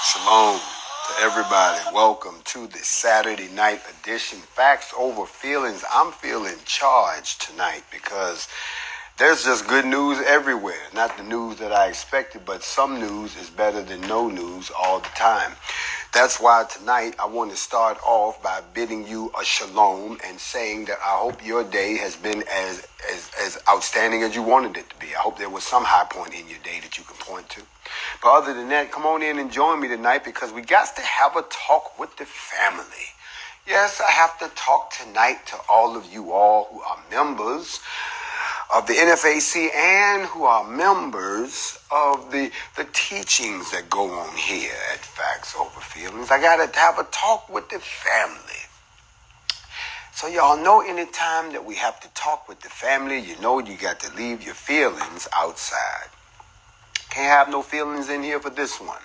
Shalom to everybody. Welcome to the Saturday night edition. Facts over feelings. I'm feeling charged tonight because there's just good news everywhere. Not the news that I expected, but some news is better than no news all the time. That's why tonight I want to start off by bidding you a shalom and saying that I hope your day has been as outstanding as you wanted it to be. I hope there was some high point in your day that you can point to. But other than that, come on in and join me tonight because we got to have a talk with the family. Yes, I have to talk tonight to all of you all who are members of the NFAC and who are members of the teachings that go on here at Facts Over Feelings. I got to have a talk with the family. So y'all know anytime that we have to talk with the family, you know you got to leave your feelings outside. Can't have no feelings in here for this one.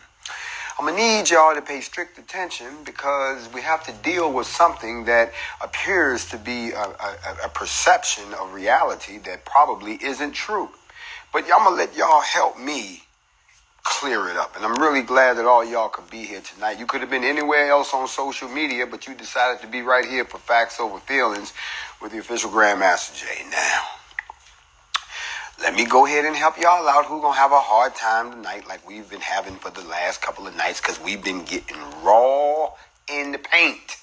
I'm going to need y'all to pay strict attention because we have to deal with something that appears to be a perception of reality that probably isn't true. But I'm going to let y'all help me clear it up. And I'm really glad that all y'all could be here tonight. You could have been anywhere else on social media, but you decided to be right here for Facts Over Feelings with the official Grandmaster Jay. Now, let me go ahead and help y'all out who's going to have a hard time tonight like we've been having for the last couple of nights because we've been getting raw in the paint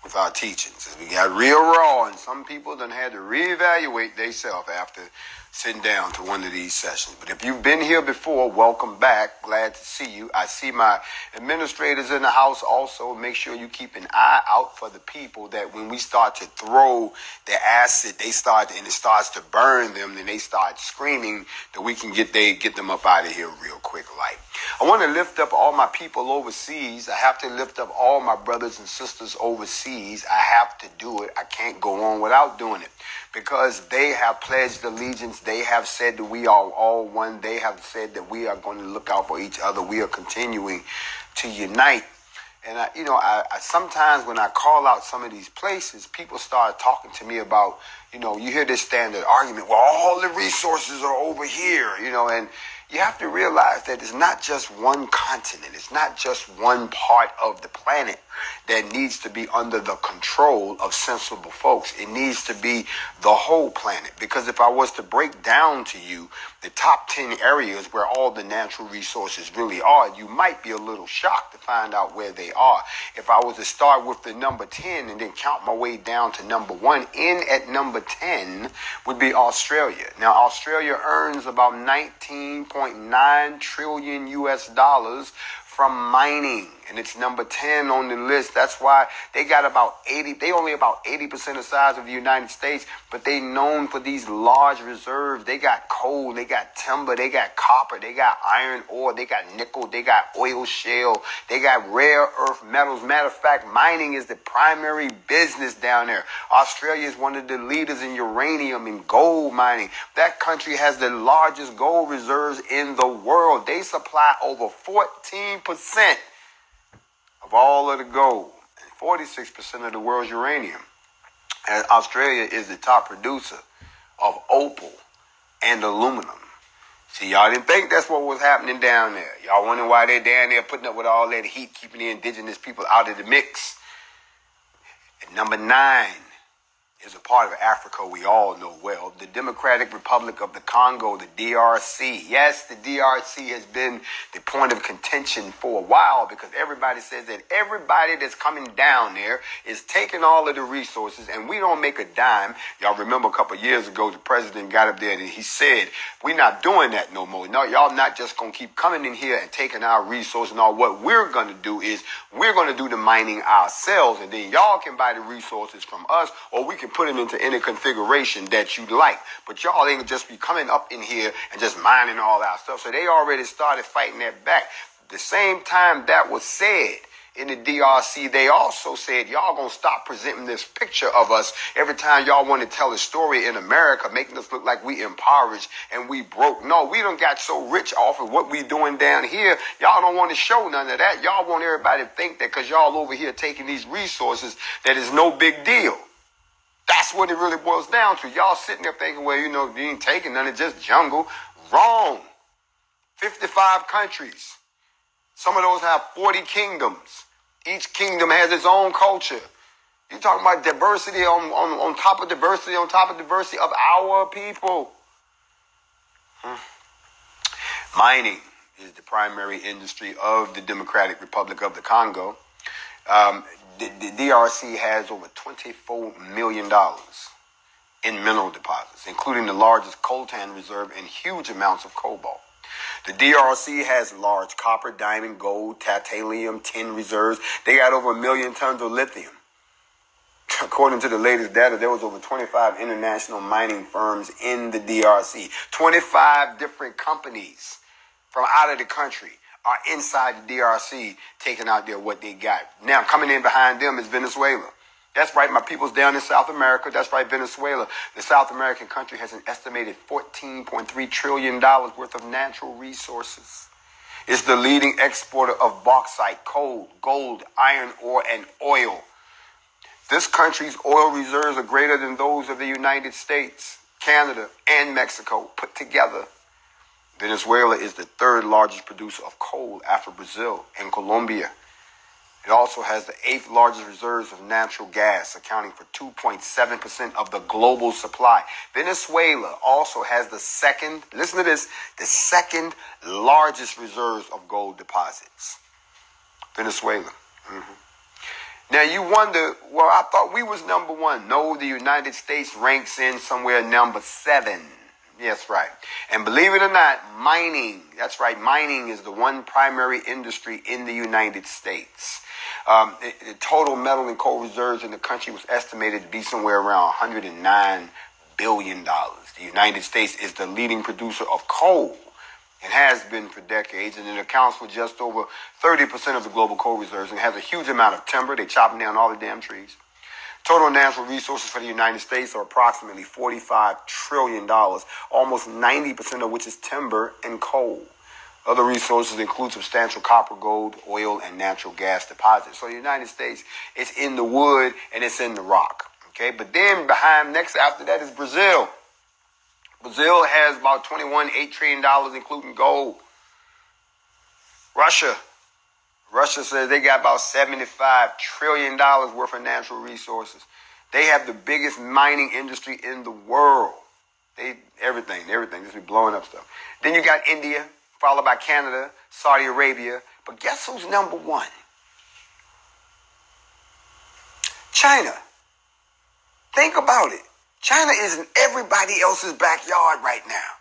with our teachings. We got real raw, and some people done had to reevaluate themselves after sitting down to one of these sessions. But if you've been here before, welcome back. Glad to see you. I see my administrators in the house also. Make sure you keep an eye out for the people that when we start to throw the acid, it starts to burn them, then they start screaming that we can get them up out of here real quick. Like, I want to lift up all my people overseas. I have to lift up all my brothers and sisters overseas. I have to do it. I can't go on without doing it because they have pledged allegiance. They have said that we are all one. They have said that we are going to look out for each other. We are continuing to unite. And I sometimes when I call out some of these places, people start talking to me about, you hear this standard argument, well, all the resources are over here, and you have to realize that it's not just one continent. It's not just one part of the planet that needs to be under the control of sensible folks. It needs to be the whole planet. Because if I was to break down to you the top 10 areas where all the natural resources really are, you might be a little shocked to find out where they are. If I was to start with the number 10 and then count my way down to number 1, in at number 10 would be Australia. Now, Australia earns about 19.9 trillion US dollars from mining, and it's number 10 on the list. That's why they got only about 80% the size of the United States, but they known for these large reserves. They got coal, they got timber, they got copper, they got iron ore, they got nickel, they got oil shale, they got rare earth metals. Matter of fact, mining is the primary business down there. Australia is one of the leaders in uranium and gold mining. That country has the largest gold reserves in the world. They supply over 14% of all of the gold and 46% of the world's uranium. And Australia is the top producer of opal and aluminum. See, y'all didn't think that's what was happening down there. Y'all wondering why they're down there putting up with all that heat, keeping the indigenous people out of the mix. And number 9 is a part of Africa we all know well, the Democratic Republic of the Congo, the DRC. Yes, the DRC has been the point of contention for a while because everybody says that everybody that's coming down there is taking all of the resources and we don't make a dime. Y'all remember a couple of years ago, the president got up there and he said, we're not doing that no more. No, y'all not just going to keep coming in here and taking our resources and all. What we're going to do is we're going to do the mining ourselves and then y'all can buy the resources from us or we can put them into any configuration that you like. But y'all ain't just be coming up in here and just mining all our stuff. So they already started fighting that back. The same time that was said in the DRC, they also said, y'all gonna stop presenting this picture of us every time y'all want to tell a story in America, making us look like we impoverished and we broke. No, we done got so rich off of what we doing down here. Y'all don't want to show none of that. Y'all want everybody to think that because y'all over here taking these resources, that is no big deal. That's what it really boils down to. Y'all sitting there thinking, well, you ain't taking none, it's just jungle. Wrong. 55 countries. Some of those have 40 kingdoms. Each kingdom has its own culture. You're talking about diversity on top of diversity on top of diversity of our people. Mining is the primary industry of the Democratic Republic of the Congo. The DRC has over $24 million in mineral deposits, including the largest coltan reserve and huge amounts of cobalt. The DRC has large copper, diamond, gold, titanium, tin reserves. They got over 1 million tons of lithium. According to the latest data, there was over 25 international mining firms in the DRC. 25 different companies from out of the country are inside the DRC taking out there what they got. Now, coming in behind them is Venezuela. That's right, my people's down in South America. That's right, Venezuela. The South American country has an estimated $14.3 trillion worth of natural resources. It's the leading exporter of bauxite, coal, gold, iron ore, and oil. This country's oil reserves are greater than those of the United States, Canada, and Mexico put together. Venezuela is the third largest producer of coal after Brazil and Colombia. It also has the 8th largest reserves of natural gas, accounting for 2.7% of the global supply. Venezuela also has the second, listen to this, the second largest reserves of gold deposits. Venezuela. Now you wonder, well, I thought we was number one. No, the United States ranks in somewhere number 7. Yes, right. And believe it or not, mining, that's right, mining is the one primary industry in the United States. The total metal and coal reserves in the country was estimated to be somewhere around $109 billion. The United States is the leading producer of coal and has been for decades, and it accounts for just over 30% of the global coal reserves and has a huge amount of timber. They're chopping down all the damn trees. Total natural resources for the United States are approximately $45 trillion, almost 90% of which is timber and coal. Other resources include substantial copper, gold, oil, and natural gas deposits. So the United States is in the wood and it's in the rock. Okay, but then next after that is Brazil. Brazil has about $21.8 trillion, including gold. Russia says they got about $75 trillion worth of natural resources. They have the biggest mining industry in the world. Everything, just be blowing up stuff. Then you got India, followed by Canada, Saudi Arabia. But guess who's number one? China. Think about it. China is in everybody else's backyard right now.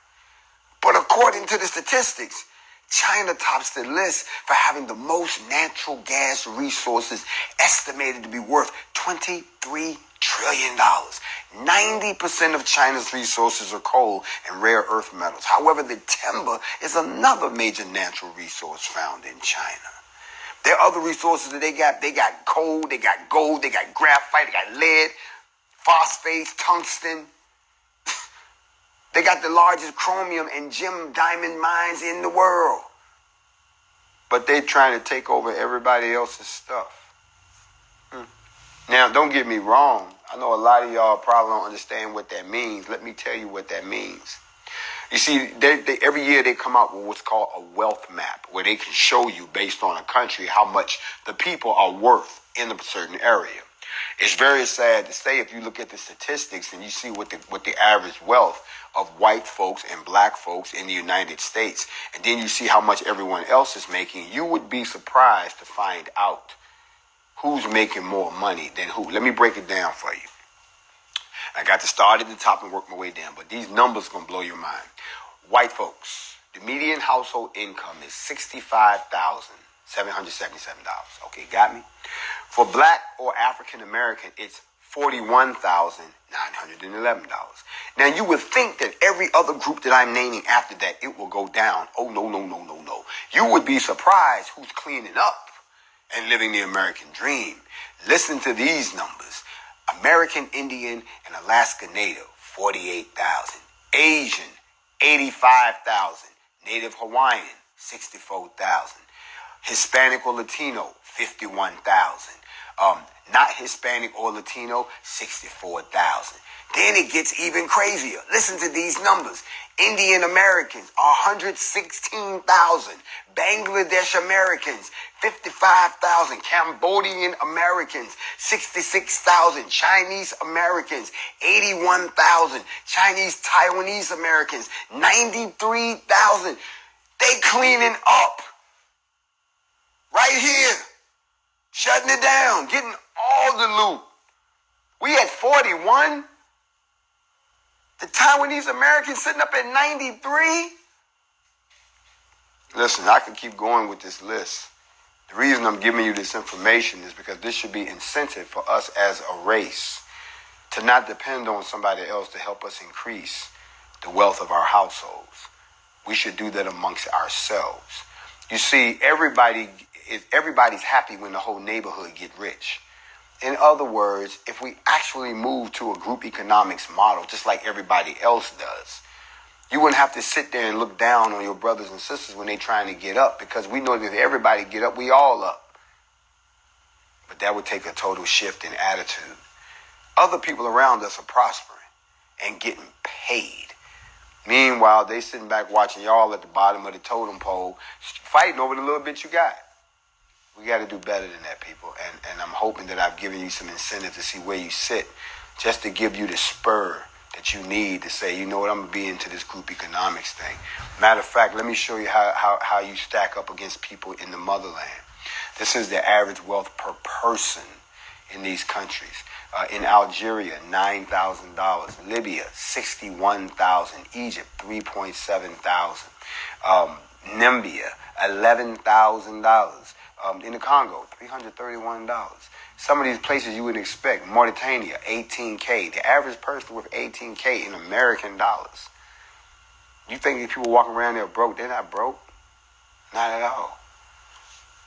But according to the statistics, China tops the list for having the most natural gas resources, estimated to be worth $23 trillion. 90% of China's resources are coal and rare earth metals. However, the timber is another major natural resource found in China. There are other resources that they got. They got coal, they got gold, they got graphite, they got lead, phosphates, tungsten. They got the largest chromium and gem diamond mines in the world. But they're trying to take over everybody else's stuff. Now, don't get me wrong. I know a lot of y'all probably don't understand what that means. Let me tell you what that means. You see, every year they come out with what's called a wealth map, where they can show you, based on a country, how much the people are worth in a certain area. It's very sad to say, if you look at the statistics and you see what the average wealth of white folks and black folks in the United States, and then you see how much everyone else is making, you would be surprised to find out who's making more money than who. Let me break it down for you. I got to start at the top and work my way down, but these numbers are going to blow your mind. White folks, the median household income is $65,777. Okay, got me? For black or African American, it's $41,911. Now, you would think that every other group that I'm naming after that, it will go down. Oh, no. You would be surprised who's cleaning up and living the American dream. Listen to these numbers. American Indian and Alaska Native, 48,000. Asian, 85,000. Native Hawaiian, 64,000. Hispanic or Latino, 51,000. Not Hispanic or Latino, 64,000. Then it gets even crazier. Listen to these numbers. Indian Americans, 116,000. Bangladesh Americans, 55,000. Cambodian Americans, 66,000. Chinese Americans, 81,000. Chinese Taiwanese Americans, 93,000. They cleaning up. Right here. Shutting it down. Getting all the loot. We at 41. The Taiwanese Americans sitting up at 93. Listen, I can keep going with this list. The reason I'm giving you this information is because this should be incentive for us as a race to not depend on somebody else to help us increase the wealth of our households. We should do that amongst ourselves. You see, everybody's happy when the whole neighborhood get rich. In other words, if we actually move to a group economics model, just like everybody else does, you wouldn't have to sit there and look down on your brothers and sisters when they're trying to get up, because we know that if everybody get up, we all up. But that would take a total shift in attitude. Other people around us are prospering and getting paid. Meanwhile, they sitting back watching y'all at the bottom of the totem pole, fighting over the little bit you got. We got to do better than that, people. And I'm hoping that I've given you some incentive to see where you sit, just to give you the spur that you need to say, you know what, I'm going to be into this group economics thing. Matter of fact, let me show you how you stack up against people in the motherland. This is the average wealth per person in these countries. In Algeria, $9,000. Libya, $61,000. Egypt, $3,700. Namibia, $11,000. In the Congo, $331. Some of these places you wouldn't expect. Mauritania, $18K. The average person with $18K in American dollars. You think these people walking around there broke? They're not broke. Not at all.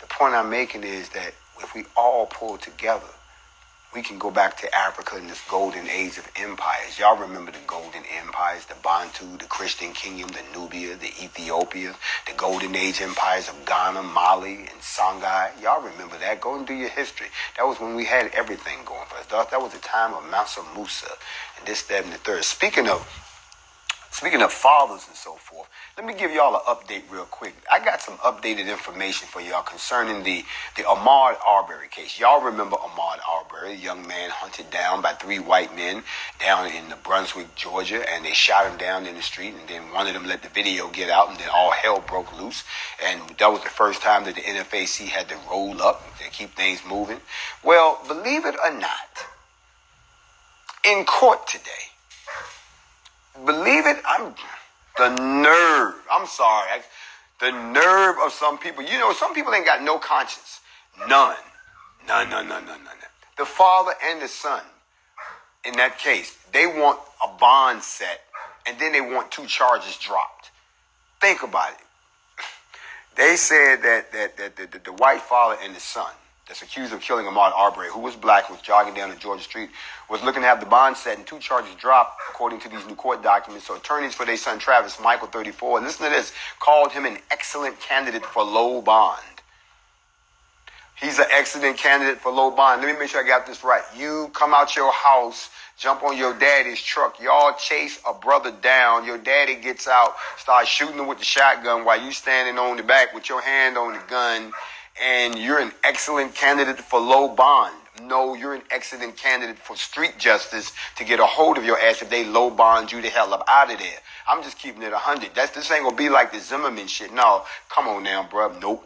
The point I'm making is that if we all pull together, we can go back to Africa in this golden age of empires. Y'all remember the golden empires, the Bantu, the Christian kingdom, the Nubia, the Ethiopia, the golden age empires of Ghana, Mali, and Songhai. Y'all remember that? Go and do your history. That was when we had everything going for us. That was the time of Mansa Musa and this, that, and the third. Speaking of fathers and so forth, let me give y'all an update real quick. I got some updated information for y'all concerning the Ahmaud Arbery case. Y'all remember Ahmaud Arbery, a young man hunted down by 3 white men down in Brunswick, Georgia, and they shot him down in the street, and then one of them let the video get out, and then all hell broke loose. And that was the first time that the NFAC had to roll up to keep things moving. Well, believe it or not, in court today, believe it, the nerve of some people. You know, some people ain't got no conscience. None. The father and the son, in that case, they want a bond set, and then they want 2 charges dropped. Think about it. They said that the white father and the son that's accused of killing Ahmaud Arbery, who was black, was jogging down a Georgia street, was looking to have the bond set and 2 charges dropped, according to these new court documents. So attorneys for their son Travis Michael, 34, and listen to this, called him an excellent candidate for low bond. He's an excellent candidate for low bond. Let me make sure I got this right. You come out your house, jump on your daddy's truck, y'all chase a brother down, your daddy gets out, starts shooting him with the shotgun while you standing on the back with your hand on the gun, and you're an excellent candidate for low bond. No, you're an excellent candidate for street justice to get a hold of your ass if they low bond you the hell up out of there. I'm just keeping it 100. This ain't gonna be like the Zimmerman shit. No, come on now, bro. Nope.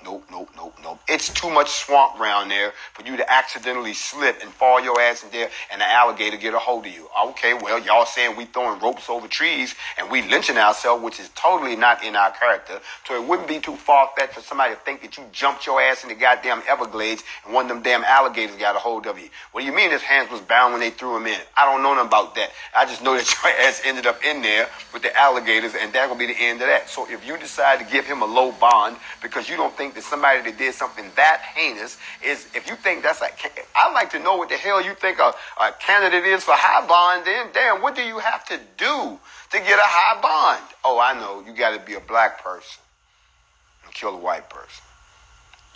It's too much swamp around there for you to accidentally slip and fall your ass in there and the alligator get a hold of you. Okay, well, y'all saying we throwing ropes over trees and we lynching ourselves, which is totally not in our character. So it wouldn't be too far-fetched for somebody to think that you jumped your ass in the goddamn Everglades and one of them damn alligators got a hold of you. What do you mean his hands was bound when they threw him in? I don't know nothing about that. I just know that your ass ended up in there with the alligators, and that will be the end of that. So if you decide to give him a low bond because you don't think that somebody that did something that heinous is, if you think that's like, I'd like to know what the hell you think a candidate is for high bond. Then damn, what do you have to do to get a high bond? Oh, I know. You got to be a black person and kill a white person.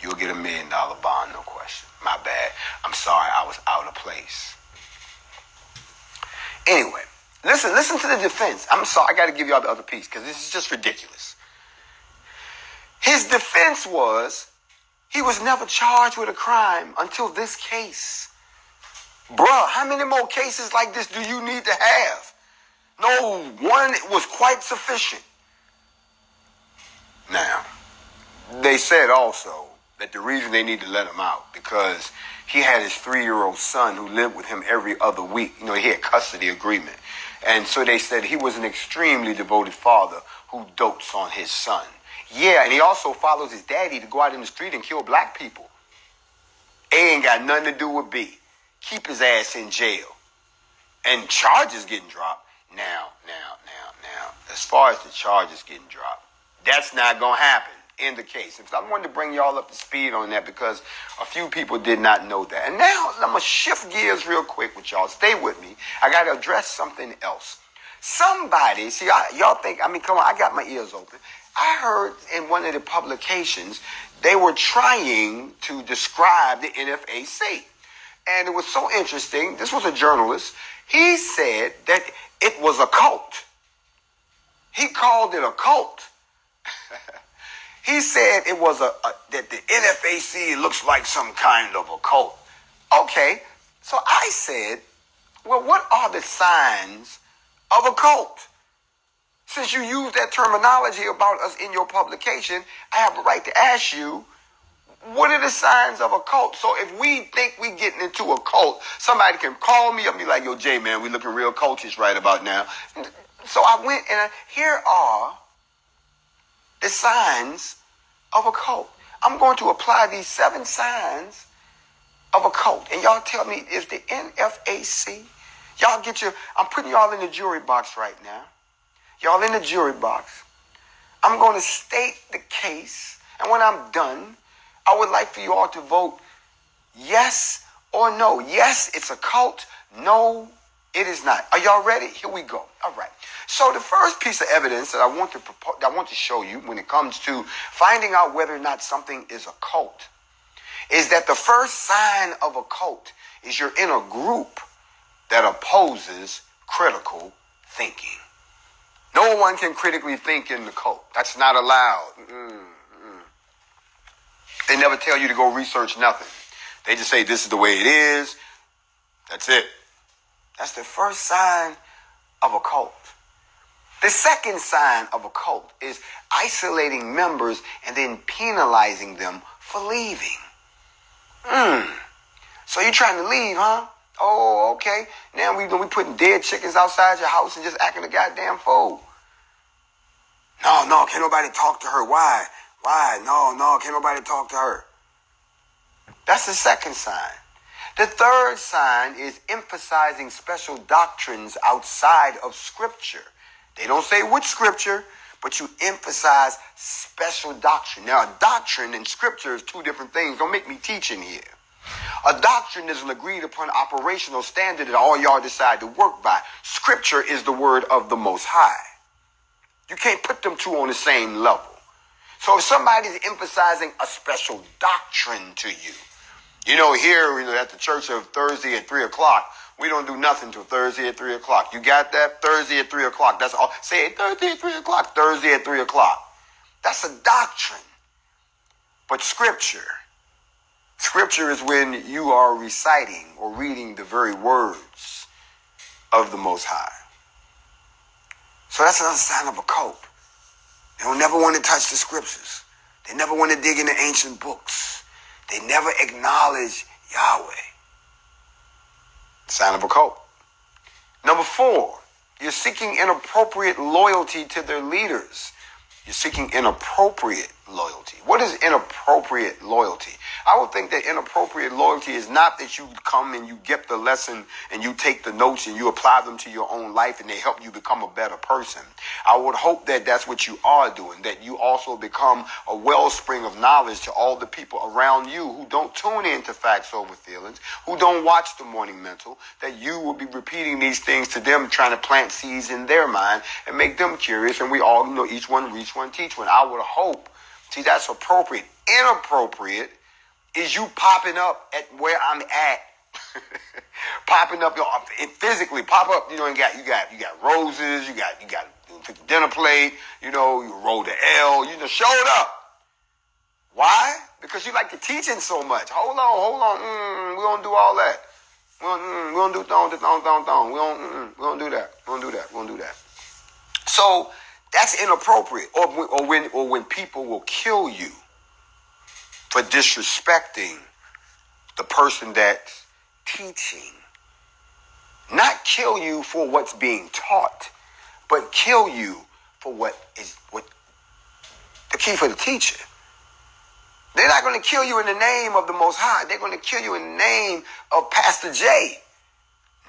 You'll get $1 million bond, no question. My bad. I'm sorry, I was out of place. Anyway, listen to the defense. I'm sorry, I got to give y'all the other piece because this is just ridiculous. His defense was he was never charged with a crime until this case. Bruh, how many more cases like this do you need to have? No, one was quite sufficient. Now, they said also that the reason they need to let him out because he had his 3-year-old son who lived with him every other week. You know, he had custody agreement. And so they said he was an extremely devoted father who dotes on his son. Yeah, and he also follows his daddy to go out in the street and kill black people. A ain't got nothing to do with B. Keep his ass in jail. And charges getting dropped. Now, as far as the charges getting dropped, that's not going to happen in the case. I wanted to bring y'all up to speed on that because a few people did not know that. And now I'm going to shift gears real quick with y'all. Stay with me. I got to address something else. Somebody, see, y'all think, come on, I got my ears open. I heard in one of the publications, they were trying to describe the NFAC. And it was so interesting. This was a journalist. He said that it was a cult. He called it a cult. He said it was that the NFAC looks like some kind of a cult. Okay, so I said, well, what are the signs of a cult? Since you use that terminology about us in your publication, I have the right to ask you, what are the signs of a cult? So if we think we getting into a cult, somebody can call me up and be like, yo, Jay, man, we looking real cultish right about now. So I went and here are the signs of a cult. I'm going to apply these 7 signs of a cult. And y'all tell me, is the NFAC, I'm putting y'all in the jury box right now. Y'all in the jury box. I'm going to state the case. And when I'm done, I would like for you all to vote yes or no. Yes, it's a cult. No, it is not. Are y'all ready? Here we go. All right. So the first piece of evidence that I want to show you when it comes to finding out whether or not something is a cult is that the first sign of a cult is you're in a group that opposes critical thinking. No one can critically think in the cult. That's not allowed. They never tell you to go research nothing. They just say this is the way it is. That's it. That's the first sign of a cult. The second sign of a cult is isolating members and then penalizing them for leaving. So you're trying to leave, huh? Oh, okay. Now we putting dead chickens outside your house and just acting a goddamn fool. No, can't nobody talk to her. Why? No, can't nobody talk to her. That's the second sign. The third sign is emphasizing special doctrines outside of Scripture. They don't say which Scripture, but you emphasize special doctrine. Now, a doctrine and Scripture is 2 different things. Don't make me teach in here. A doctrine is an agreed upon operational standard that all y'all decide to work by. Scripture is the word of the Most High. You can't put them 2 on the same level. So if somebody's emphasizing a special doctrine to you, here at the church of Thursday at 3 o'clock, we don't do nothing till Thursday at 3 o'clock. You got that? Thursday at 3 o'clock. That's all. Say it, Thursday at 3 o'clock. Thursday at 3 o'clock. That's a doctrine. But Scripture is when you are reciting or reading the very words of the Most High. So that's another sign of a cult. They don't never want to touch the Scriptures. They never want to dig into ancient books. They never acknowledge Yahweh. Sign of a cult. Number 4, you're seeking inappropriate loyalty to their leaders. You're seeking inappropriate loyalty. What is inappropriate loyalty? I would think that inappropriate loyalty is not that you come and you get the lesson and you take the notes and you apply them to your own life and they help you become a better person. I would hope that that's what you are doing, that you also become a wellspring of knowledge to all the people around you who don't tune in to Factz Over Feelingz, who don't watch the Morning Mental, that you will be repeating these things to them, trying to plant seeds in their mind and make them curious. And we all each one reach one, teach one. I would hope. See, that's appropriate. Inappropriate is you popping up at where I'm at Popping up, it physically pop up. You know, you got roses. You got took the dinner plate. You know, you roll the L. You just showed up. Why? Because you like the teaching so much. Hold on. We don't do all that. We don't do thong. We don't do that. So that's inappropriate. Or when people will kill you for disrespecting the person that's teaching. Not kill you for what's being taught, but kill you for what the key for the teacher. They're not going to kill you in the name of the Most High. They're going to kill you in the name of Pastor J.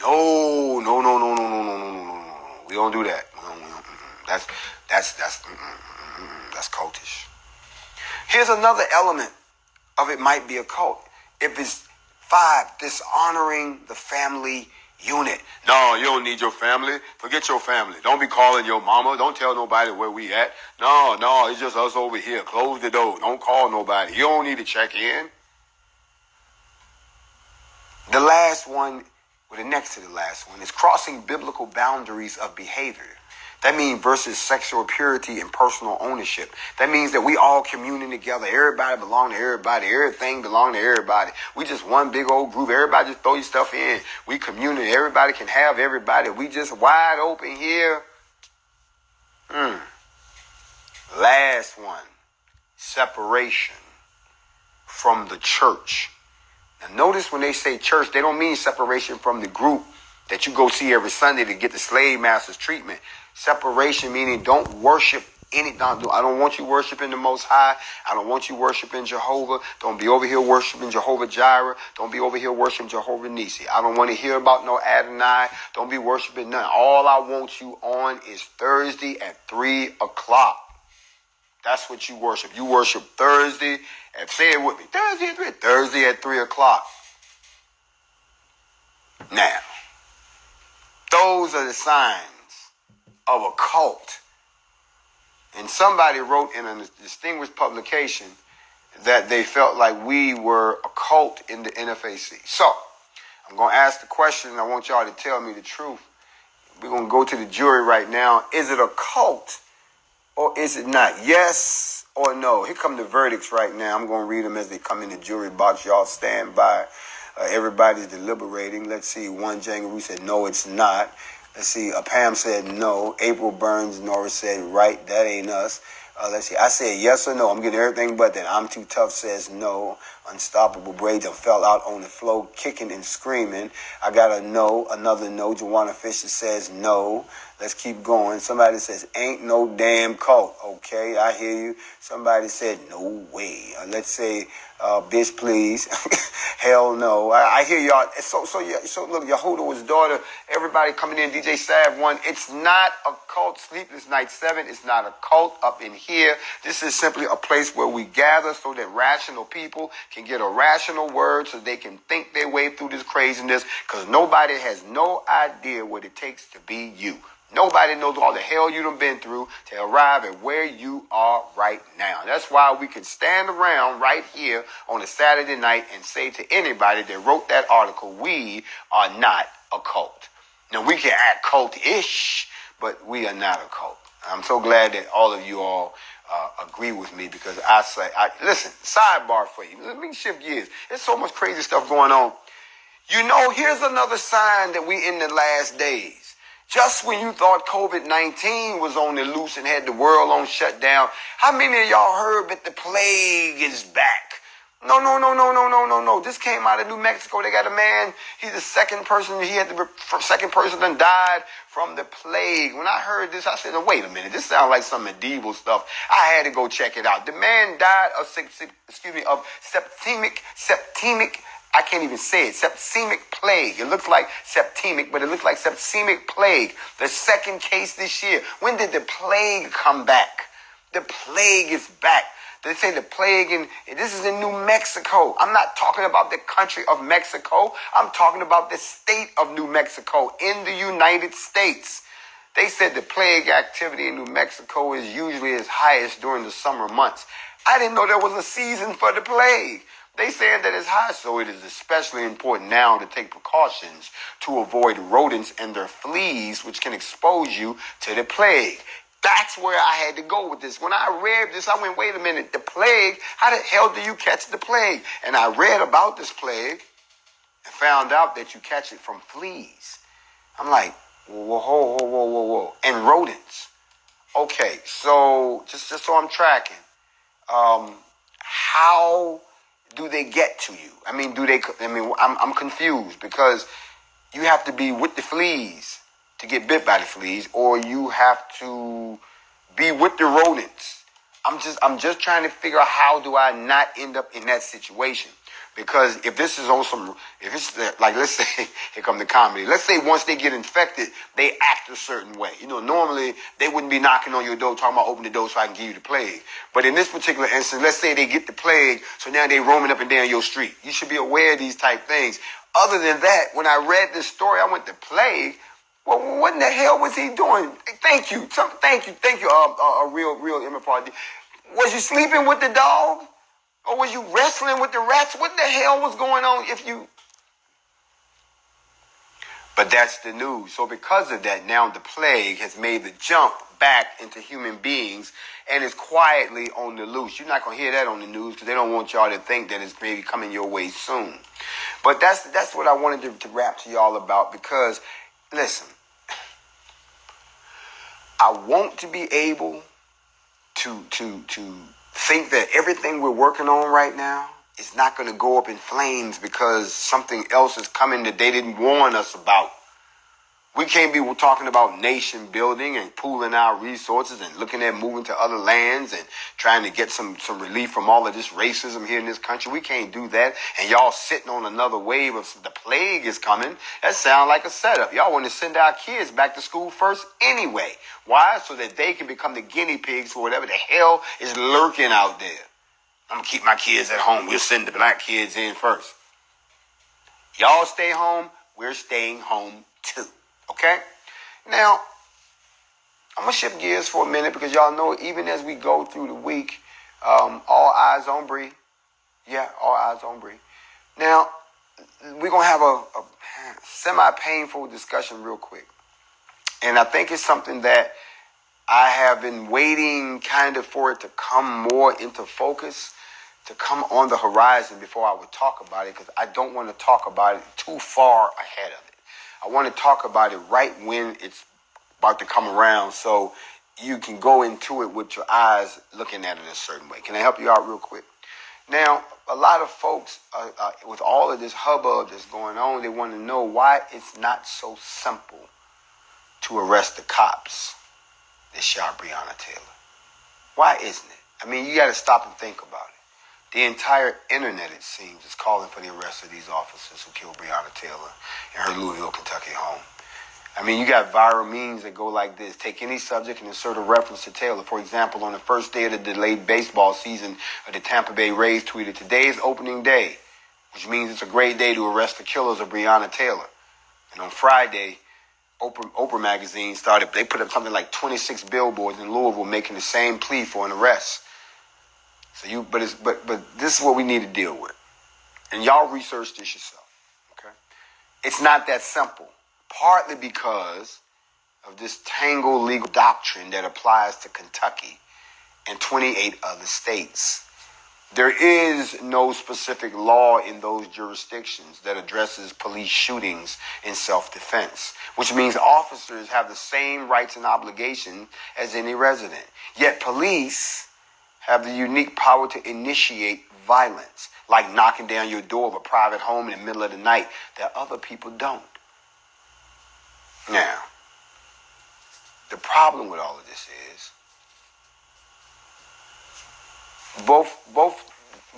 No. We don't do that. That's cultish. Here's another element of it might be a cult. If it's 5, dishonoring the family unit. No, you don't need your family. Forget your family. Don't be calling your mama. Don't tell nobody where we at. No, it's just us over here. Close the door. Don't call nobody. You don't need to check in. The last one, or the next to the last one, is crossing biblical boundaries of behavior. That means versus sexual purity and personal ownership. That means that we all communing together. Everybody belong to everybody. Everything belong to everybody. We just one big old group. Everybody just throw your stuff in. We communing. Everybody can have everybody. We just wide open here. Last one. Separation from the church. Now notice when they say church, they don't mean separation from the group that you go see every Sunday to get the slave master's treatment. Separation meaning don't worship I don't want you worshiping the Most High. I don't want you worshiping Jehovah. Don't be over here worshiping Jehovah Jireh. Don't be over here worshiping Jehovah Nissi. I don't want to hear about no Adonai. Don't be worshiping none. All I want you on is Thursday at 3 o'clock. That's what you worship. You worship Thursday say it with me. Thursday at 3 o'clock. Now, those are the signs of a cult. And somebody wrote in a distinguished publication that they felt like we were a cult in the NFAC. So, I'm going to ask the question, and I want y'all to tell me the truth. We're going to go to the jury right now. Is it a cult or is it not? Yes or no? Here come the verdicts right now. I'm going to read them as they come in the jury box. Y'all stand by. Everybody's deliberating. Let's see. One Jangaroo said, no, it's not. Let's see. Pam said no. April Burns Norris said, right, that ain't us. Let's see. I said yes or no. I'm getting everything but that. I'm Too Tough says no. Unstoppable Braids fell out on the floor, kicking and screaming. I got a no. Another no. Joanna Fisher says no. Let's keep going. Somebody says, ain't no damn cult. Okay, I hear you. Somebody said, no way. Let's say, bitch, please. Hell no. I hear y'all. So look, Yehuda's daughter, everybody coming in, DJ Sav 1. It's not a cult. Sleepless Night 7. It's not a cult up in here. This is simply a place where we gather so that rational people can get a rational word so they can think their way through this craziness, because nobody has no idea what it takes to be you. Nobody knows all the hell you done been through to arrive at where you are right now. That's why we can stand around right here on a Saturday night and say to anybody that wrote that article, we are not a cult. Now, we can act cult-ish, but we are not a cult. I'm so glad that all of you all agree with me, because listen, sidebar for you. Let me shift gears. There's so much crazy stuff going on. You know, here's another sign that we in the last days. Just when you thought COVID-19 was on the loose and had the world on shutdown, how many of y'all heard that the plague is back? No. This came out of New Mexico. They got a man. He's the second person. Second person that died from the plague. When I heard this, I said, oh, wait a minute. This sounds like some medieval stuff. I had to go check it out. The man died of septemic. I can't even say it. Septicemic plague. It looks like septemic, but it looks like septicemic plague. The second case this year. When did the plague come back? The plague is back. They say the plague this is in New Mexico. I'm not talking about the country of Mexico. I'm talking about the state of New Mexico in the United States. They said the plague activity in New Mexico is usually as highest during the summer months. I didn't know there was a season for the plague. They saying that it's high, so it is especially important now to take precautions to avoid rodents and their fleas, which can expose you to the plague. That's where I had to go with this. When I read this, I went, wait a minute, the plague? How the hell do you catch the plague? And I read about this plague and found out that you catch it from fleas. I'm like, whoa. And rodents. Okay, so just so I'm tracking, how do they get to you? I'm confused because you have to be with the fleas to get bit by the fleas, or you have to be with the rodents. I'm just trying to figure out how do I not end up in that situation. Because if this is on if it's like, let's say, here come the comedy. Let's say once they get infected, they act a certain way. Normally they wouldn't be knocking on your door talking about open the door so I can give you the plague. But in this particular instance, let's say they get the plague, so now they roaming up and down your street. You should be aware of these type things. Other than that, when I read this story, I went to plague. Well, what in the hell was he doing? Thank you. Thank you. A real MFRD. Was you sleeping with the dog? Or was you wrestling with the rats? What the hell was going on But that's the news. So because of that, now the plague has made the jump back into human beings and is quietly on the loose. You're not going to hear that on the news because they don't want y'all to think that it's maybe coming your way soon. But that's what I wanted to rap to y'all about because, listen, I want to be able to think that everything we're working on right now is not going to go up in flames because something else is coming that they didn't warn us about. We can't be talking about nation building and pooling our resources and looking at moving to other lands and trying to get some relief from all of this racism here in this country. We can't do that. And y'all sitting on another wave of the plague is coming. That sounds like a setup. Y'all want to send our kids back to school first anyway. Why? So that they can become the guinea pigs for whatever the hell is lurking out there. I'm going to keep my kids at home. We'll send the black kids in first. Y'all stay home. We're staying home too. Okay? Now, I'm going to shift gears for a minute because y'all know even as we go through the week, all eyes on Bree. Yeah, all eyes on Bree. Now, we're going to have a semi-painful discussion real quick. And I think it's something that I have been waiting kind of for it to come more into focus, to come on the horizon before I would talk about it because I don't want to talk about it too far ahead of it. I want to talk about it right when it's about to come around so you can go into it with your eyes looking at it a certain way. Can I help you out real quick? Now, a lot of folks, with all of this hubbub that's going on, they want to know why it's not so simple to arrest the cops that shot Breonna Taylor. Why isn't it? I mean, you got to stop and think about it. The entire internet, it seems, is calling for the arrest of these officers who killed Breonna Taylor in her Louisville, Kentucky home. I mean, you got viral memes that go like this. Take any subject and insert a reference to Taylor. For example, on the first day of the delayed baseball season, the Tampa Bay Rays tweeted, "Today is opening day, which means it's a great day to arrest the killers of Breonna Taylor." And on Friday, Oprah magazine they put up something like 26 billboards in Louisville making the same plea for an arrest. So but this is what we need to deal with. And y'all research this yourself, okay? It's not that simple. Partly because of this tangled legal doctrine that applies to Kentucky and 28 other states. There is no specific law in those jurisdictions that addresses police shootings in self-defense, which means officers have the same rights and obligations as any resident. Yet police have the unique power to initiate violence, like knocking down your door of a private home in the middle of the night, that other people don't. Now, the problem with all of this is both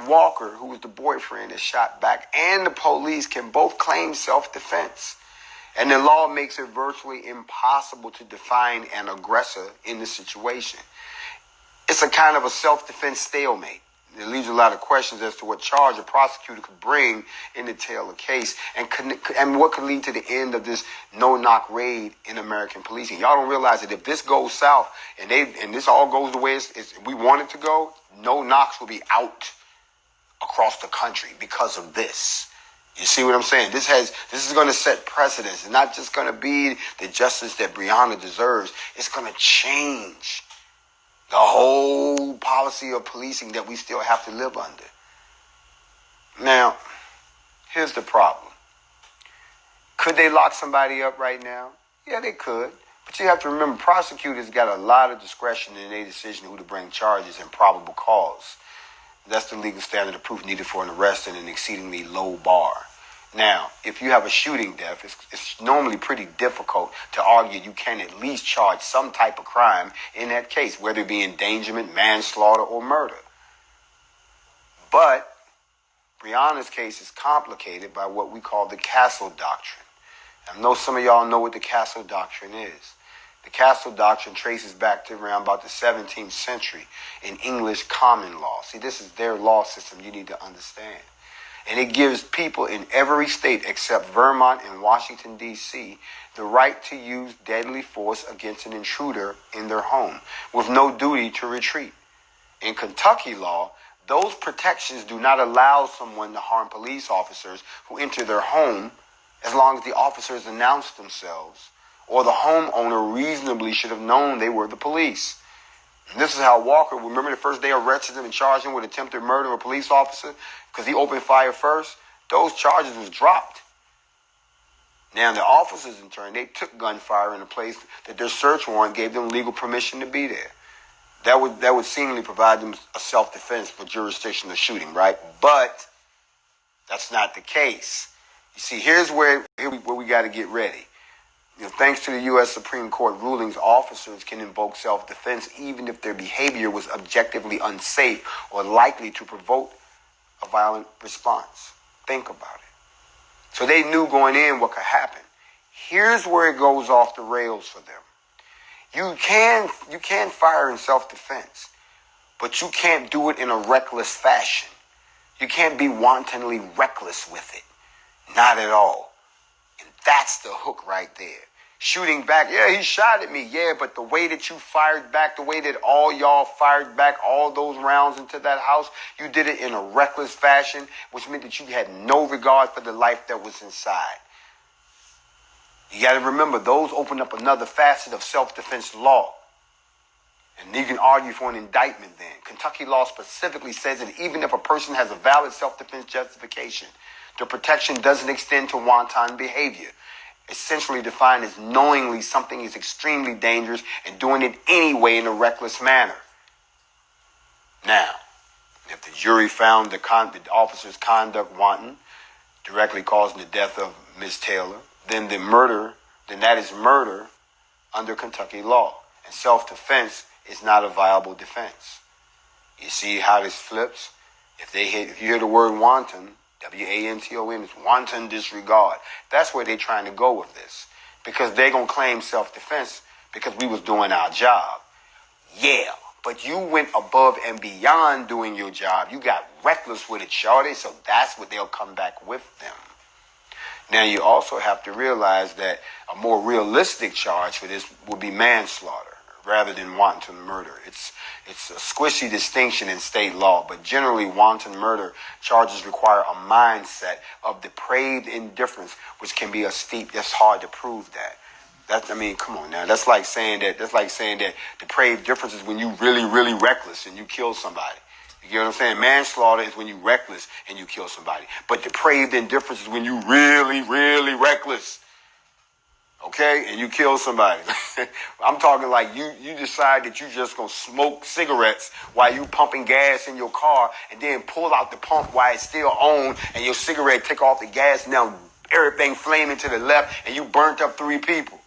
Walker, who was the boyfriend that shot back, and the police can both claim self-defense. And the law makes it virtually impossible to define an aggressor in this situation. It's a kind of a self-defense stalemate. It leaves a lot of questions as to what charge a prosecutor could bring in the Taylor case and what could lead to the end of this no-knock raid in American policing. Y'all don't realize that if this goes south and this all goes the way we want it to go, no knocks will be out across the country because of this. You see what I'm saying? This is going to set precedents. It's not just going to be the justice that Breonna deserves. It's going to change the whole policy of policing that we still have to live under. Now, here's the problem. Could they lock somebody up right now? Yeah, they could. But you have to remember, prosecutors got a lot of discretion in their decision who to bring charges and probable cause. That's the legal standard of proof needed for an arrest in an exceedingly low bar. Now, if you have a shooting death, it's normally pretty difficult to argue you can at least charge some type of crime in that case, whether it be endangerment, manslaughter, or murder. But Breonna's case is complicated by what we call the Castle Doctrine. I know some of y'all know what the Castle Doctrine is. The Castle Doctrine traces back to around about the 17th century in English common law. See, this is their law system you need to understand. And it gives people in every state except Vermont and Washington, D.C., the right to use deadly force against an intruder in their home with no duty to retreat. In Kentucky law, those protections do not allow someone to harm police officers who enter their home as long as the officers announce themselves or the homeowner reasonably should have known they were the police. And this is how Walker, remember the first day arrested him and charged him with attempted murder of a police officer because he opened fire first? Those charges was dropped. Now the officers in turn, they took gunfire in a place that their search warrant gave them legal permission to be there. That would seemingly provide them a self-defense for jurisdictional shooting, right? But that's not the case. You see, here's where we got to get ready. You know, thanks to the U.S. Supreme Court rulings, officers can invoke self-defense even if their behavior was objectively unsafe or likely to provoke a violent response. Think about it. So they knew going in what could happen. Here's where it goes off the rails for them. You can fire in self-defense, but you can't do it in a reckless fashion. You can't be wantonly reckless with it. Not at all. And that's the hook right there. Shooting back, yeah, he shot at me, yeah, but the way that you fired back, the way that all y'all fired back all those rounds into that house, you did it in a reckless fashion, which meant that you had no regard for the life that was inside. You got to remember, those open up another facet of self-defense law. And you can argue for an indictment then. Kentucky law specifically says that even if a person has a valid self-defense justification, the protection doesn't extend to wanton behavior, essentially defined as knowingly something is extremely dangerous and doing it anyway in a reckless manner. Now, if the jury found the officer's conduct wanton, directly causing the death of Ms. Taylor, then that is murder under Kentucky law. And self-defense is not a viable defense. You see how this flips? If you hear the word wanton, W-A-N-T-O-N, is wanton disregard. That's where they're trying to go with this. Because they're going to claim self-defense because we was doing our job. Yeah, but you went above and beyond doing your job. You got reckless with it, shorty, so that's what they'll come back with them. Now, you also have to realize that a more realistic charge for this would be manslaughter rather than wanton murder. It's a squishy distinction in state law, but generally wanton murder charges require a mindset of depraved indifference, which can be that's hard to prove that. Come on now. That's like saying that depraved indifference is when you really, really reckless and you kill somebody. You get what I'm saying? Manslaughter is when you reckless and you kill somebody. But depraved indifference is when you really, really reckless. Okay? And you kill somebody. I'm talking like you decide that you just going to smoke cigarettes while you pumping gas in your car and then pull out the pump while it's still on and your cigarette take off the gas. Now everything flaming to the left and you burnt up 3 people.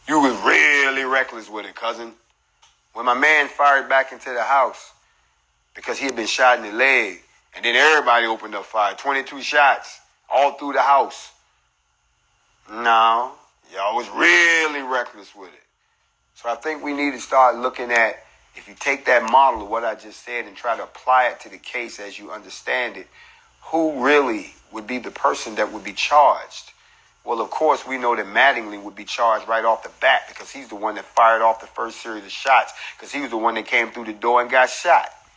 You was really reckless with it, cousin. When my man fired back into the house because he had been shot in the leg, and then everybody opened up fire, 22 shots all through the house. No, y'all was really reckless with it. So I think we need to start looking at, if you take that model of what I just said and try to apply it to the case as you understand it, who really would be the person that would be charged? Well, of course, we know that Mattingly would be charged right off the bat because he's the one that fired off the first series of shots because he was the one that came through the door and got shot.